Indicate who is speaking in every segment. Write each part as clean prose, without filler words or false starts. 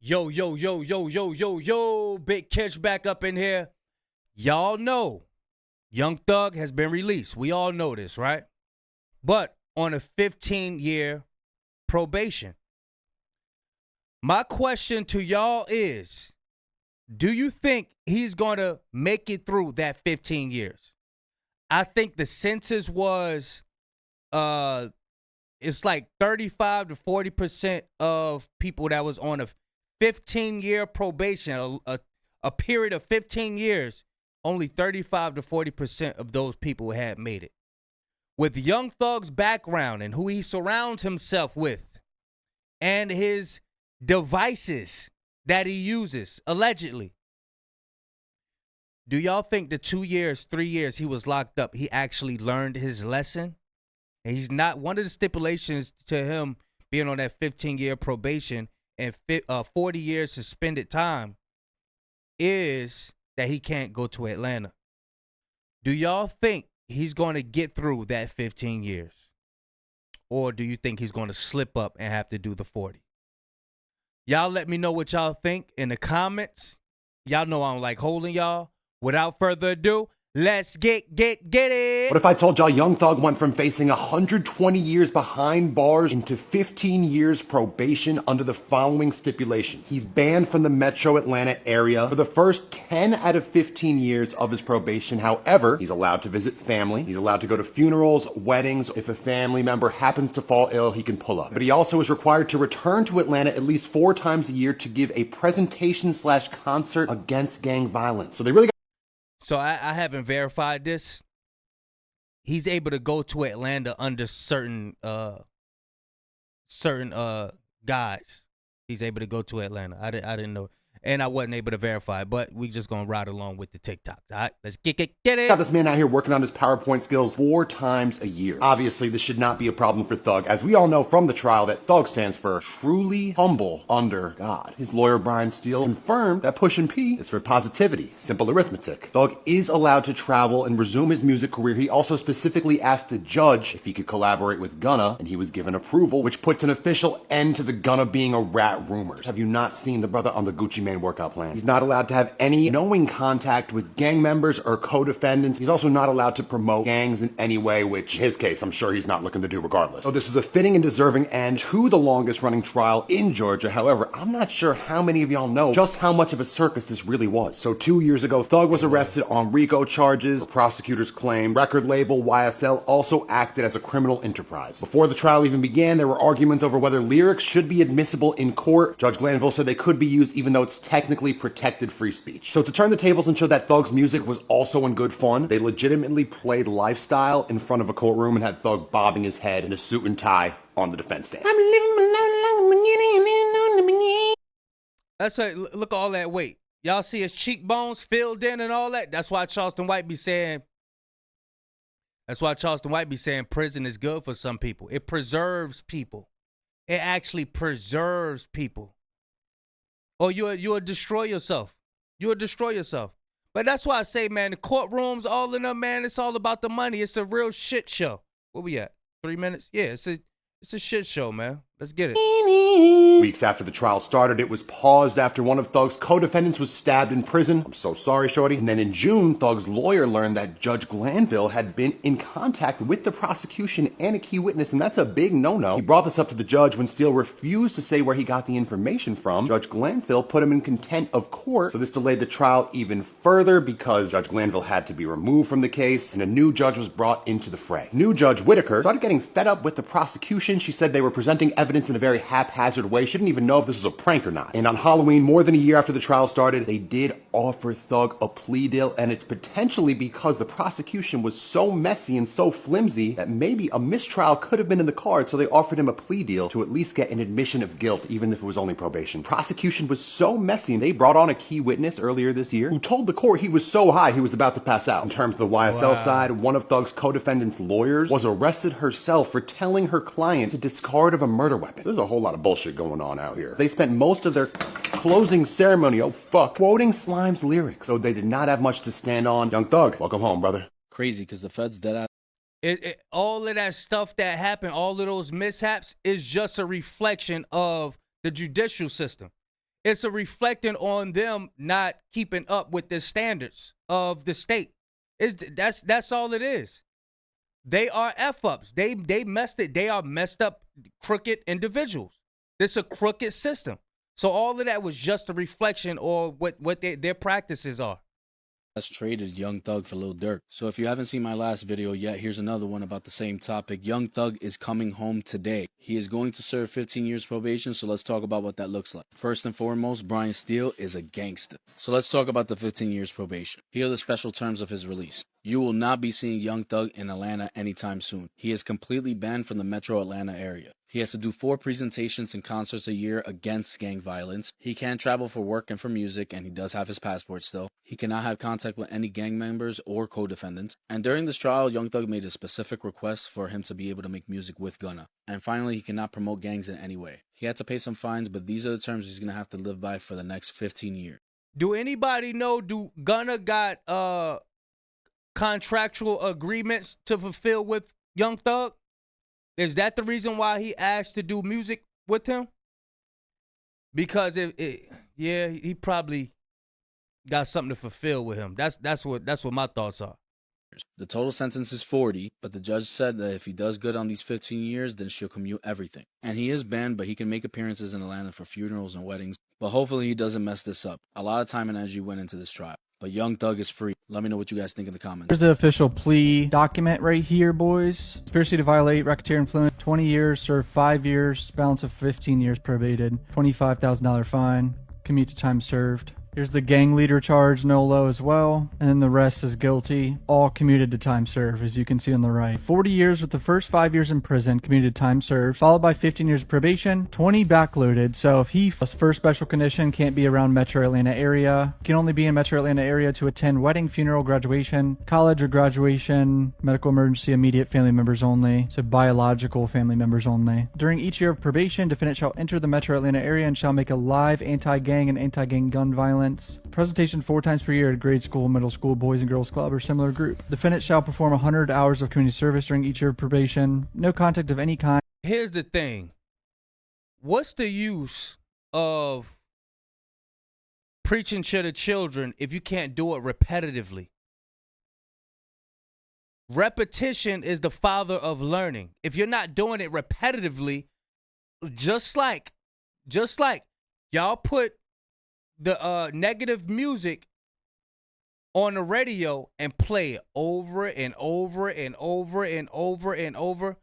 Speaker 1: Yo, yo, yo, yo, yo, yo, yo, Big Catch back up in here. Y'all know Young Thug has been released. We all know this, right? But on a 15-year probation. My question to y'all is, do you think he's going to make it through that 15 years? I think the census was it's like 35 to 40% of people that was on a 15-year probation, a period of 15 years, only 35 to 40% of those people had made it. With Young Thug's background and who he surrounds himself with and his devices that he uses, allegedly, do y'all think the 2 years, 3 years he was locked up, he actually learned his lesson? And he's not, one of the stipulations to him being on that 15-year probation and 40 years suspended time is that he can't go to Atlanta. Do y'all think he's going to get through that 15 years? Or do you think he's going to slip up and have to do the 40? Y'all let me know what y'all think in the comments. Y'all know I don't like holding y'all. Without further ado, let's get it.
Speaker 2: What if I told y'all Young Thug went from facing 120 years behind bars into 15 years probation under the following stipulations? He's banned from the metro Atlanta area for the first 10 out of 15 years of his probation. However, he's allowed to visit family. He's allowed to go to funerals, weddings. If a family member happens to fall ill, he can pull up. But he also is required to return to Atlanta at least 4 times a year to give a presentation/concert against gang violence. So they really got.
Speaker 1: So I haven't verified this. He's able to go to Atlanta under certain guys. He's able to go to Atlanta. I didn't know. And I wasn't able to verify, but we just gonna ride along with the TikToks. All right, let's get it.
Speaker 2: Got this man out here working on his PowerPoint skills 4 times a year. Obviously, this should not be a problem for Thug, as we all know from the trial that Thug stands for truly humble under God. His lawyer, Brian Steele, confirmed that Pushin' P is for positivity, simple arithmetic. Thug is allowed to travel and resume his music career. He also specifically asked the judge if he could collaborate with Gunna, and he was given approval, which puts an official end to the Gunna being a rat rumors. Have you not seen the brother on the Gucci Mane workout plan? He's not allowed to have any knowing contact with gang members or co-defendants. He's also not allowed to promote gangs in any way, which in his case, I'm sure he's not looking to do regardless. So this is a fitting and deserving end to the longest running trial in Georgia. However, I'm not sure how many of y'all know just how much of a circus this really was. So 2 years ago, Thug was arrested on RICO charges. Prosecutors claim record label YSL also acted as a criminal enterprise. Before the trial even began, there were arguments over whether lyrics should be admissible in court. Judge Glanville said they could be used even though it's technically protected free speech. So to turn the tables and show that Thug's music was also in good fun, they legitimately played Lifestyle in front of a courtroom and had Thug bobbing his head in a suit and tie on the defense stand. I'm living my life.
Speaker 1: That's right. Look at all that weight. Y'all see his cheekbones filled in and all that? That's why Charleston White be saying prison is good for some people. It preserves people. It actually preserves people. Or you'll destroy yourself. You'll destroy yourself. But that's why I say, man, the courtrooms, all of them, man, it's all about the money. It's a real shit show. Where we at? 3 minutes? Yeah, it's a shit show, man. Let's get it.
Speaker 2: Weeks after the trial started, it was paused after one of Thug's co-defendants was stabbed in prison. I'm so sorry, shorty. And then in June, Thug's lawyer learned that Judge Glanville had been in contact with the prosecution and a key witness, and that's a big no-no. He brought this up to the judge when Steele refused to say where he got the information from. Judge Glanville put him in contempt of court, so this delayed the trial even further because Judge Glanville had to be removed from the case, and a new judge was brought into the fray. New Judge Whitaker started getting fed up with the prosecution. She said they were presenting evidence in a very haphazard way. She didn't even know if this was a prank or not. And on Halloween, more than a year after the trial started, they did offer Thug a plea deal, and it's potentially because the prosecution was so messy and so flimsy that maybe a mistrial could have been in the cards, so they offered him a plea deal to at least get an admission of guilt, even if it was only probation. Prosecution was so messy, and they brought on a key witness earlier this year who told the court he was so high he was about to pass out. In terms of the YSL side, one of Thug's co-defendant's lawyers was arrested herself for telling her client to discard of a murder weapon. There's a whole lot of bullshit going on out here. They spent most of their closing ceremony, quoting Slime's lyrics, so they did not have much to stand on. Young Thug, welcome home, brother.
Speaker 3: Crazy, because the feds dead out.
Speaker 1: All of that stuff that happened, all of those mishaps, is just a reflection of the judicial system. It's a reflecting on them not keeping up with the standards of the state. That's all it is. They are F-ups. They messed it. They are messed up, crooked individuals. It's a crooked system. So all of that was just a reflection or what their practices are.
Speaker 3: traded Young Thug for Lil Durk. So if you haven't seen my last video yet, here's another one about the same topic. Young Thug is coming home today. He is going to serve 15 years probation, so let's talk about what that looks like. First and foremost, Brian Steele is a gangster. So let's talk about the 15 years probation. Here are the special terms of his release. You will not be seeing Young Thug in Atlanta anytime soon. He is completely banned from the metro Atlanta area. He has to do 4 presentations and concerts a year against gang violence. He can travel for work and for music, and he does have his passport still. He cannot have contact with any gang members or co-defendants. And during this trial, Young Thug made a specific request for him to be able to make music with Gunna. And finally, he cannot promote gangs in any way. He had to pay some fines, but these are the terms he's going to have to live by for the next 15 years.
Speaker 1: Do anybody know, do Gunna got contractual agreements to fulfill with Young Thug? Is that the reason why he asked to do music with him? Because he probably got something to fulfill with him. That's what my thoughts are.
Speaker 3: The total sentence is 40, but the judge said that if he does good on these 15 years, then she'll commute everything. And he is banned, but he can make appearances in Atlanta for funerals and weddings. But hopefully he doesn't mess this up. A lot of time and energy went into this trial. But Young Thug is free. Let me know what you guys think in the comments.
Speaker 4: Here's the official plea document right here, boys. Conspiracy to violate racketeer influence. 20 years, serve 5 years, balance of 15 years probated. $25,000 fine. Commute to time served. Here's the gang leader charge, NOLO as well. And then the rest is guilty. All commuted to time served, as you can see on the right. 40 years with the first 5 years in prison, commuted to time served, followed by 15 years of probation, 20 backloaded. So if his first special condition can't be around Metro Atlanta area, can only be in Metro Atlanta area to attend wedding, funeral, graduation, college or graduation, medical emergency, immediate family members only. So biological family members only. During each year of probation, defendant shall enter the Metro Atlanta area and shall make a live anti-gang and anti-gang gun violence presentation 4 times per year at grade school, middle school, boys and girls club, or similar group. Defendant shall perform 100 hours of community service during each year of probation. No contact of any kind.
Speaker 1: Here's the thing. What's the use of preaching to the children if you can't do it repetitively? Repetition is the father of learning. If you're not doing it repetitively, just like y'all put the negative music on the radio and play it over and over and over and over and over,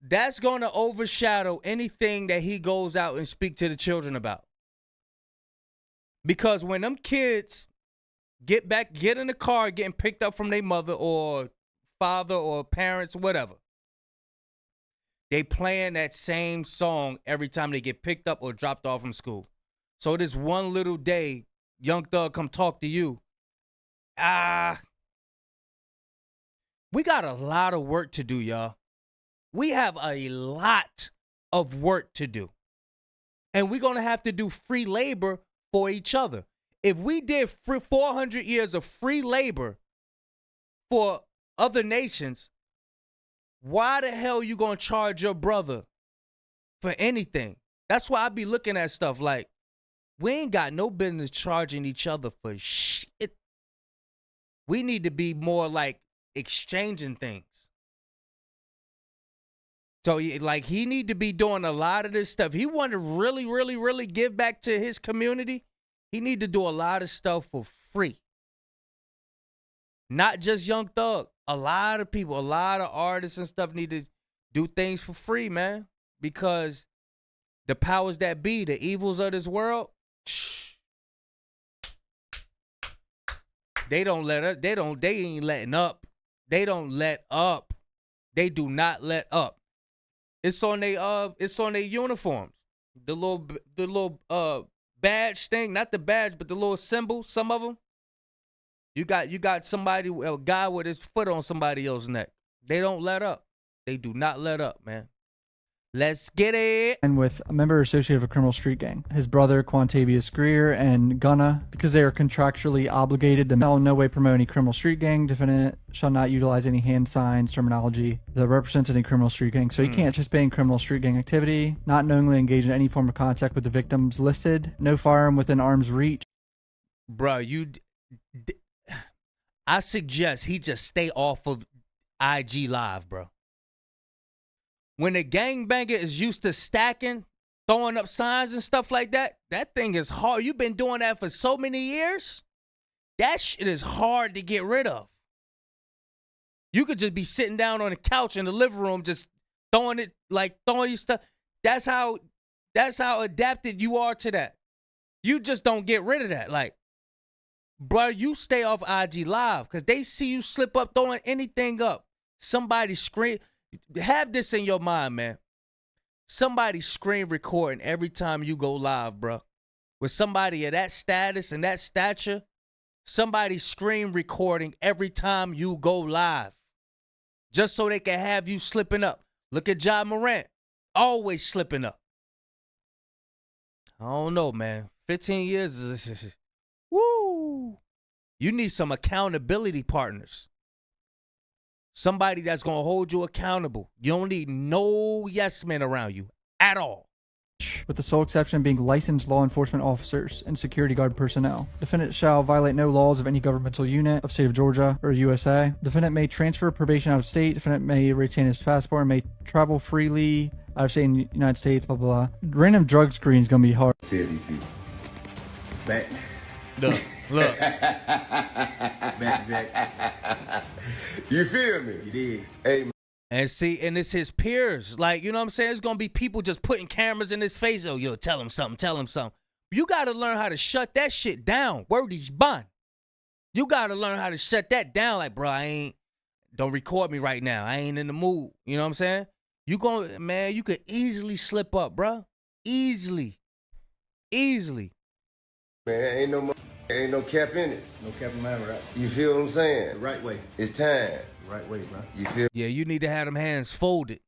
Speaker 1: that's going to overshadow anything that he goes out and speak to the children about. Because when them kids get in the car getting picked up from their mother or father or parents, whatever, they playing that same song every time they get picked up or dropped off from school. So this one little day, Young Thug come talk to you. We got a lot of work to do, y'all. We have a lot of work to do. And we're going to have to do free labor for each other. If we did 400 years of free labor for other nations, why the hell you going to charge your brother for anything? That's why I be looking at stuff like, we ain't got no business charging each other for shit. We need to be more like exchanging things. So like he need to be doing a lot of this stuff. He want to really, really, really give back to his community. He need to do a lot of stuff for free. Not just Young Thug. A lot of people, a lot of artists and stuff need to do things for free, man. Because the powers that be, the evils of this world, they don't let us. They ain't letting up. They don't let up. They do not let up. It's on their uniforms. The little badge thing, not the badge, but the little symbol. Some of them. You got somebody, a guy with his foot on somebody else's neck. They don't let up. They do not let up, man. Let's get it.
Speaker 4: and with a member associated with a criminal street gang. His brother, Quantavious Greer, and Gunna, because they are contractually obligated to in no way promote any criminal street gang. Defendant shall not utilize any hand signs, terminology that represents any criminal street gang. So he can't participate in criminal street gang activity, not knowingly engage in any form of contact with the victims listed, no firearm within arm's reach.
Speaker 1: Bro, I suggest he just stay off of IG Live, bro. When a gangbanger is used to stacking, throwing up signs and stuff like that, that thing is hard. You've been doing that for so many years. That shit is hard to get rid of. You could just be sitting down on the couch in the living room just throwing your stuff. That's how adapted you are to that. You just don't get rid of that. Like, bro, you stay off IG Live because they see you slip up throwing anything up. Somebody scream. Have this in your mind, man. Somebody screen recording every time you go live, bro. With somebody of that status and that stature, somebody screen recording every time you go live. Just so they can have you slipping up. Look at Ja Morant. Always slipping up. I don't know, man. 15 years is woo. You need some accountability partners. Somebody that's going to hold you accountable. You don't need no yes men around you at all.
Speaker 4: With the sole exception being licensed law enforcement officers and security guard personnel. Defendant shall violate no laws of any governmental unit of state of Georgia or USA. Defendant may transfer probation out of state. Defendant may retain his passport and may travel freely out of state in the United States, blah, blah, blah. Random drug screen is going to be hard.
Speaker 5: Tell these people. Back.
Speaker 1: Look.
Speaker 5: Back, Jack. You feel me? You did. Hey, man.
Speaker 1: And see, and it's his peers. Like, you know what I'm saying? It's going to be people just putting cameras in his face. Oh, yo, tell him something. You got to learn how to shut that shit down. Word is bond. You got to learn how to shut that down. Like, bro, don't record me right now. I ain't in the mood. You know what I'm saying? You could easily slip up, bro. Easily.
Speaker 5: Man, ain't no cap in it.
Speaker 6: No cap in mind, right?
Speaker 5: You feel what I'm saying?
Speaker 6: The right way.
Speaker 5: It's time.
Speaker 6: The right way, bro.
Speaker 5: You feel
Speaker 1: Yeah, you need to have them hands folded.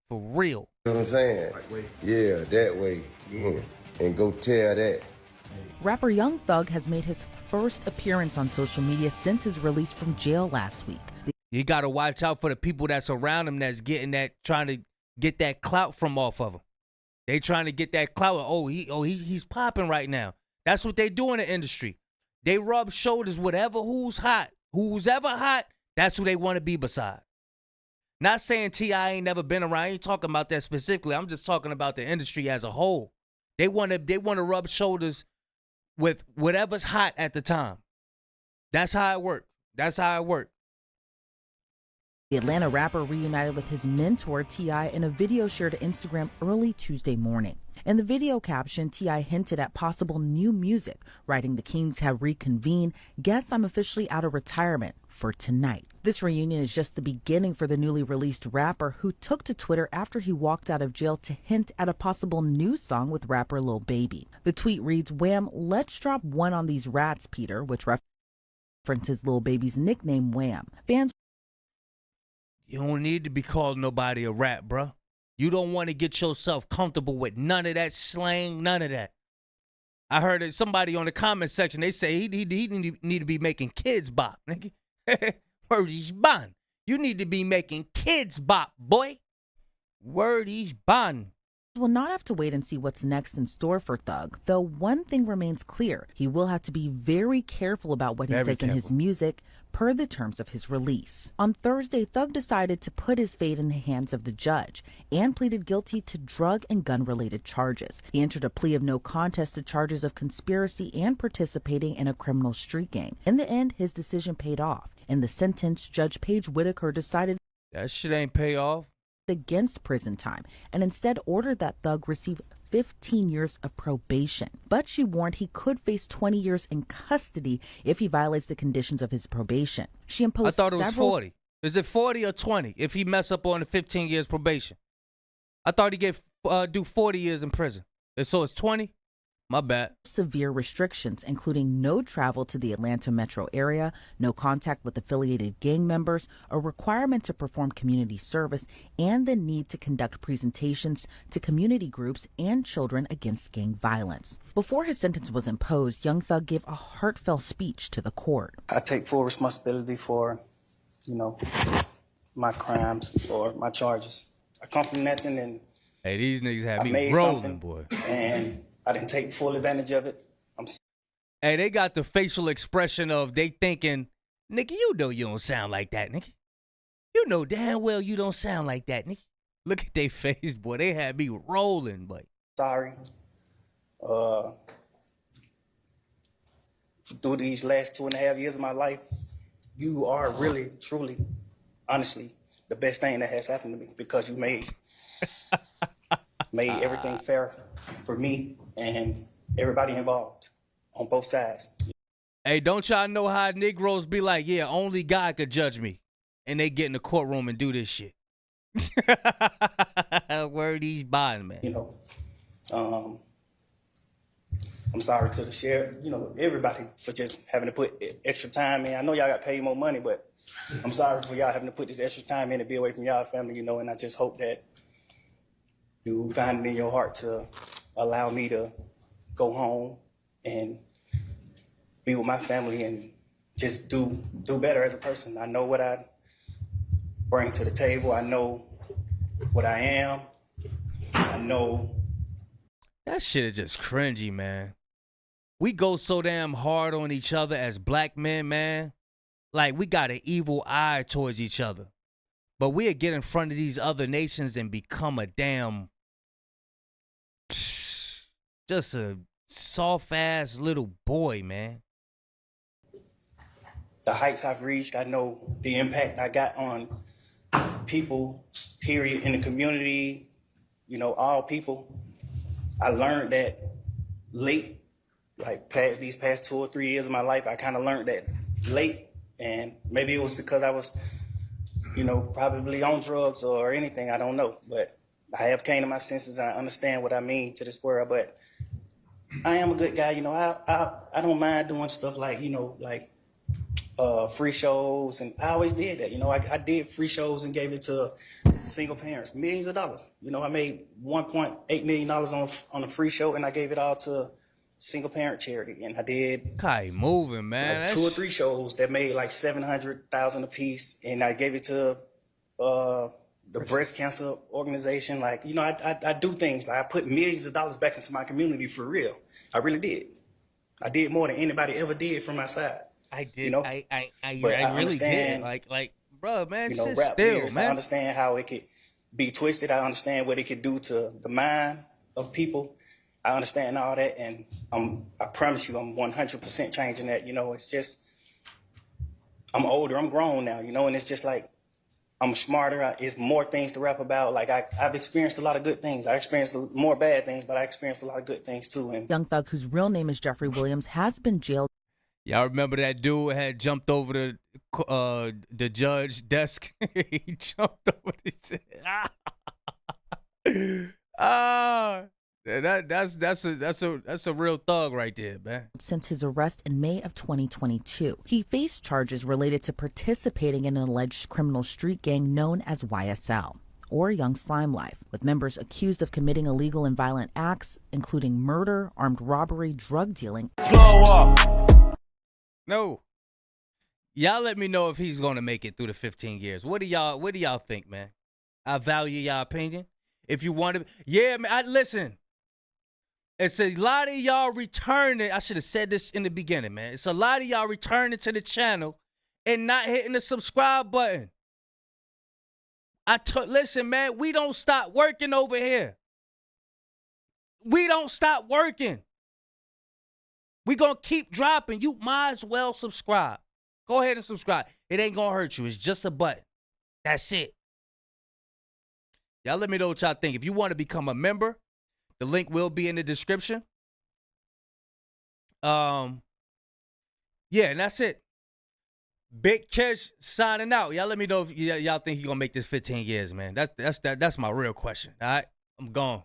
Speaker 1: For real.
Speaker 5: what I'm saying?
Speaker 6: Right way.
Speaker 5: Yeah, that way.
Speaker 6: Yeah.
Speaker 5: And go tell that.
Speaker 7: Rapper Young Thug has made his first appearance on social media since his release from jail last week.
Speaker 1: You got to watch out for the people that's around him that's trying to get that clout from off of him. They trying to get that clout. He's popping right now. That's what they do in the industry. They rub shoulders with who's hot. Who's ever hot, that's who they want to be beside. Not saying T.I. ain't never been around. I ain't talking about that specifically. I'm just talking about the industry as a whole. They want to rub shoulders with whatever's hot at the time. That's how it works.
Speaker 7: The Atlanta rapper reunited with his mentor, T.I., in a video shared to Instagram early Tuesday morning. In the video caption, T.I. hinted at possible new music, writing, "The Kings have reconvened. Guess I'm officially out of retirement for tonight." This reunion is just the beginning for the newly released rapper, who took to Twitter after he walked out of jail to hint at a possible new song with rapper Lil Baby. The tweet reads, "Wham, let's drop one on these rats, Peter," which references Lil Baby's nickname Wham. Fans
Speaker 1: You don't need to be called nobody a rat, bruh. You don't want to get yourself comfortable with none of that slang, none of that. I heard that somebody on the comment section, they say he need to be making kids bop. Word is bond. You need to be making kids bop, boy. Word is bond.
Speaker 7: will not have to wait and see what's next in store for Thug, though one thing remains clear. He will have to be very careful about what he says in his music, per the terms of his release. On Thursday, Thug decided to put his fate in the hands of the judge and pleaded guilty to drug and gun-related charges. He entered a plea of no contest to charges of conspiracy and participating in a criminal street gang. In the end, his decision paid off. In the sentence, Judge Paige Whitaker decided
Speaker 1: that shit ain't pay off
Speaker 7: against prison time and instead ordered that Thug receive 15 years of probation. But she warned he could face 20 years in custody if he violates the conditions of his probation. She imposed
Speaker 1: I thought it was 40. Is it 40 or 20 if he mess up on the 15 years probation? I thought he get do 40 years in prison. And so it's 20? My bad.
Speaker 7: severe restrictions, including no travel to the Atlanta metro area, no contact with affiliated gang members, a requirement to perform community service, and the need to conduct presentations to community groups and children against gang violence. Before his sentence was imposed, Young Thug gave a heartfelt speech to the court.
Speaker 6: I take full responsibility for, my crimes or my charges. I come from nothing and
Speaker 1: Hey, these niggas had
Speaker 6: I
Speaker 1: me
Speaker 6: made
Speaker 1: rolling,
Speaker 6: something,
Speaker 1: boy.
Speaker 6: and I didn't take full advantage of it.
Speaker 1: Hey, they got the facial expression of they thinking, nigga, you know you don't sound like that, nigga. You know damn well you don't sound like that, nigga. Look at their face, boy. They had me rolling, boy.
Speaker 6: Sorry. Through these last 2.5 years of my life, you are really, truly, honestly, the best thing that has happened to me because you made everything fair for me and everybody involved on both sides.
Speaker 1: Hey, don't y'all know how Negroes be like, yeah, only God could judge me. And they get in the courtroom and do this shit. Where are these buying, man?
Speaker 6: I'm sorry to the sheriff, everybody for just having to put extra time in. I know y'all got paid more money, but I'm sorry for y'all having to put this extra time in to be away from y'all family, and I just hope that you find it in your heart to allow me to go home and be with my family and just do better as a person. I know what I bring to the table. I know what I am. I know.
Speaker 1: That shit is just cringy, man. We go so damn hard on each other as black men, man. Like, we got an evil eye towards each other. But we'll get in front of these other nations and become a damn, just a soft-ass little boy, man.
Speaker 6: The heights I've reached, I know the impact I got on people, period, in the community, all people. I learned that late, like these past 2 or 3 years of my life, I kind of learned that late. And maybe it was because I was, probably on drugs or anything, I don't know. But I have came to my senses and I understand what I mean to this world. But I am a good guy, I don't mind doing stuff like, free shows, and I always did that. I did free shows and gave it to single parents, millions of dollars. I made $1.8 million on a free show, and I gave it all to single parent charity. And I did
Speaker 1: Kai moving, man.
Speaker 6: like 2 or 3 shows that made like $700,000 a piece, and I gave it to the breast cancer organization. Like, I do things like I put millions of dollars back into my community for real. I really did. I did more than anybody ever did from my side.
Speaker 1: I did. I
Speaker 6: But I
Speaker 1: really did.
Speaker 6: understand,
Speaker 1: Like, bro, man, sit
Speaker 6: rap
Speaker 1: still,
Speaker 6: lyrics, I
Speaker 1: man.
Speaker 6: understand how it could be twisted. I understand what it could do to the mind of people. I understand all that, and I promise you, I'm 100% changing that. It's just I'm older, I'm grown now, and it's just like I'm smarter. It's more things to rap about. Like I've experienced a lot of good things. I experienced more bad things, but I experienced a lot of good things too. And
Speaker 7: Young Thug, whose real name is Jeffrey Williams, has been jailed.
Speaker 1: Y'all remember that dude had jumped over the judge desk? He jumped over. He said, that's a real thug right there, man.
Speaker 7: Since his arrest in May of 2022. He faced charges related to participating in an alleged criminal street gang known as YSL, or Young Slime Life, with members accused of committing illegal and violent acts, including murder, armed robbery, drug dealing.
Speaker 5: Blow up.
Speaker 1: No. Y'all let me know if he's gonna make it through the 15 years. What do y'all think, man? I value y'all opinion. If you want to, yeah, man. Listen. It's a lot of y'all returning. I should have said this in the beginning, man. It's a lot of y'all returning to the channel and not hitting the subscribe button. Listen, man. We don't stop working over here. We don't stop working. We gonna keep dropping. You might as well subscribe. Go ahead and subscribe. It ain't gonna hurt you. It's just a button. That's it. Y'all let me know what y'all think. If you want to become a member, the link will be in the description. Yeah, and that's it. Big Kesh signing out. Y'all let me know if y'all think he's gonna make this 15 years, man. That's my real question. All right, I'm gone.